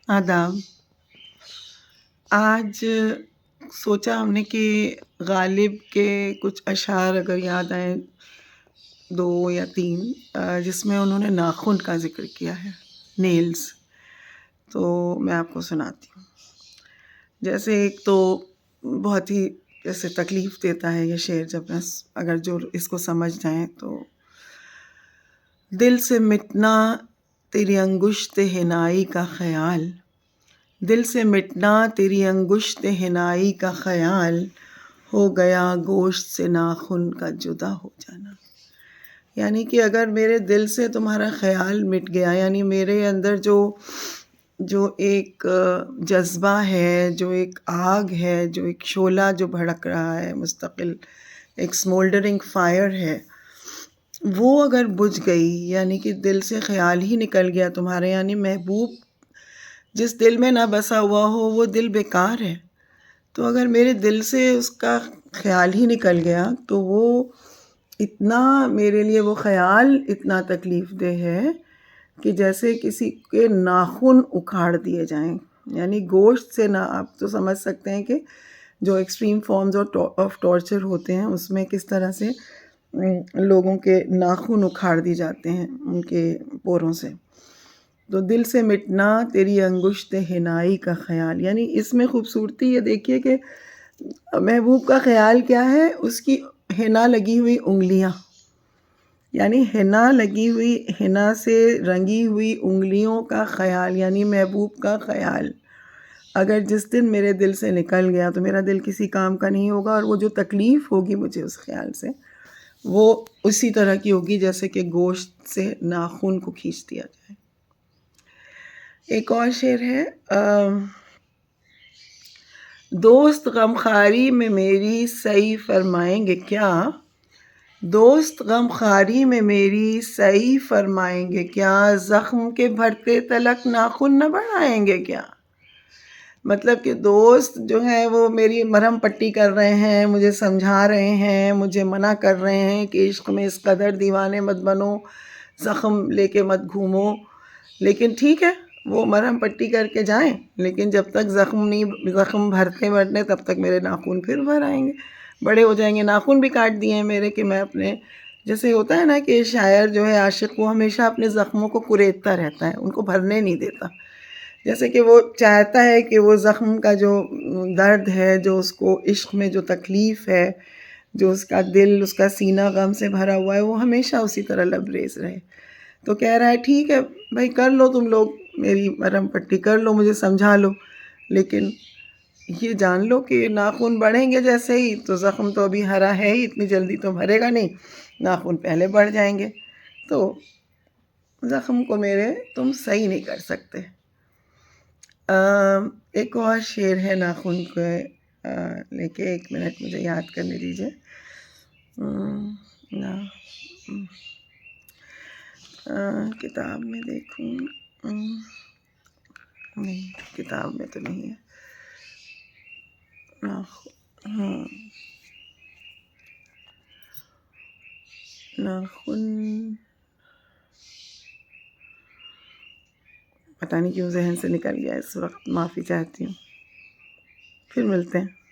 آداب۔ آج سوچا ہم نے کہ غالب کے کچھ اشعار اگر یاد آئیں، 2 یا 3، جس میں انہوں نے ناخن کا ذکر کیا ہے، نیلز، تو میں آپ کو سناتی ہوں۔ جیسے ایک تو بہت ہی جیسے تکلیف دیتا ہے یہ شعر، جب اگر جو اس کو سمجھ جائیں تو: دل سے مٹنا تیری انگشت حنائی کا خیال، دل سے مٹنا تیری انگشت حنائی کا خیال، ہو گیا گوشت سے ناخن کا جدا ہو جانا۔ یعنی کہ اگر میرے دل سے تمہارا خیال مٹ گیا، یعنی میرے اندر جو ایک جذبہ ہے، جو ایک آگ ہے، جو ایک شعلہ جو بھڑک رہا ہے مستقل، ایک اسمولڈرنگ فائر ہے، وہ اگر بجھ گئی، یعنی کہ دل سے خیال ہی نکل گیا تمہارے، یعنی محبوب جس دل میں نہ بسا ہوا ہو وہ دل بیکار ہے۔ تو اگر میرے دل سے اس کا خیال ہی نکل گیا تو وہ اتنا میرے لیے، وہ خیال اتنا تکلیف دہ ہے کہ جیسے کسی کے ناخن اکھاڑ دیے جائیں، یعنی گوشت سے نہ، آپ تو سمجھ سکتے ہیں کہ جو ایکسٹریم فارمز آف ٹارچر ہوتے ہیں اس میں کس طرح سے لوگوں کے ناخن اکھاڑ دی جاتے ہیں ان کے پوروں سے۔ تو دل سے مٹنا تیری انگشت حنائی کا خیال، یعنی اس میں خوبصورتی یہ دیکھیے کہ محبوب کا خیال کیا ہے، اس کی حنا لگی ہوئی انگلیاں، یعنی حنا لگی ہوئی، حنا سے رنگی ہوئی انگلیوں کا خیال، یعنی محبوب کا خیال اگر جس دن میرے دل سے نکل گیا تو میرا دل کسی کام کا نہیں ہوگا، اور وہ جو تکلیف ہوگی مجھے اس خیال سے، وہ اسی طرح کی ہوگی جیسے کہ گوشت سے ناخن کو کھینچ دیا جائے۔ ایک اور شعر ہے: دوست غمخواری میں میری سعی فرمائیں گے کیا، دوست غمخواری میں میری سعی فرمائیں گے کیا، زخم کے بھرتے تلک ناخن نہ بڑھائیں گے کیا۔ مطلب کہ دوست جو ہیں وہ میری مرہم پٹی کر رہے ہیں، مجھے سمجھا رہے ہیں، مجھے منع کر رہے ہیں کہ عشق میں اس قدر دیوانے مت بنو، زخم لے کے مت گھومو، لیکن ٹھیک ہے وہ مرہم پٹی کر کے جائیں، لیکن جب تک زخم بھرتے بھرتے تب تک میرے ناخن پھر بھر آئیں گے، بڑے ہو جائیں گے۔ ناخن بھی کاٹ دیے ہیں میرے کہ میں اپنے، جیسے ہوتا ہے نا کہ شاعر جو ہے عاشق، وہ ہمیشہ اپنے زخموں کو کریدتا رہتا ہے، ان کو بھرنے نہیں دیتا، جیسے کہ وہ چاہتا ہے کہ وہ زخم کا جو درد ہے، جو اس کو عشق میں جو تکلیف ہے، جو اس کا دل، اس کا سینہ غم سے بھرا ہوا ہے، وہ ہمیشہ اسی طرح لبریز رہے۔ تو کہہ رہا ہے ٹھیک ہے بھائی، کر لو تم لوگ میری مرہم پٹی، کر لو، مجھے سمجھا لو، لیکن یہ جان لو کہ ناخن بڑھیں گے جیسے ہی، تو زخم تو ابھی ہرا ہے ہی، اتنی جلدی تو بھرے گا نہیں، ناخن پہلے بڑھ جائیں گے، تو زخم کو میرے تم صحیح نہیں کر سکتے۔ ایک اور شعر ہے ناخن کو لے کے، 1 منٹ مجھے یاد کرنے دیجیے۔ کتاب میں دیکھوں، نہیں کتاب میں تو نہیں ہے۔ ناخن، پتہ نہیں کیوں ذہن سے نکل گیا اس وقت، معافی چاہتی ہوں، پھر ملتے ہیں۔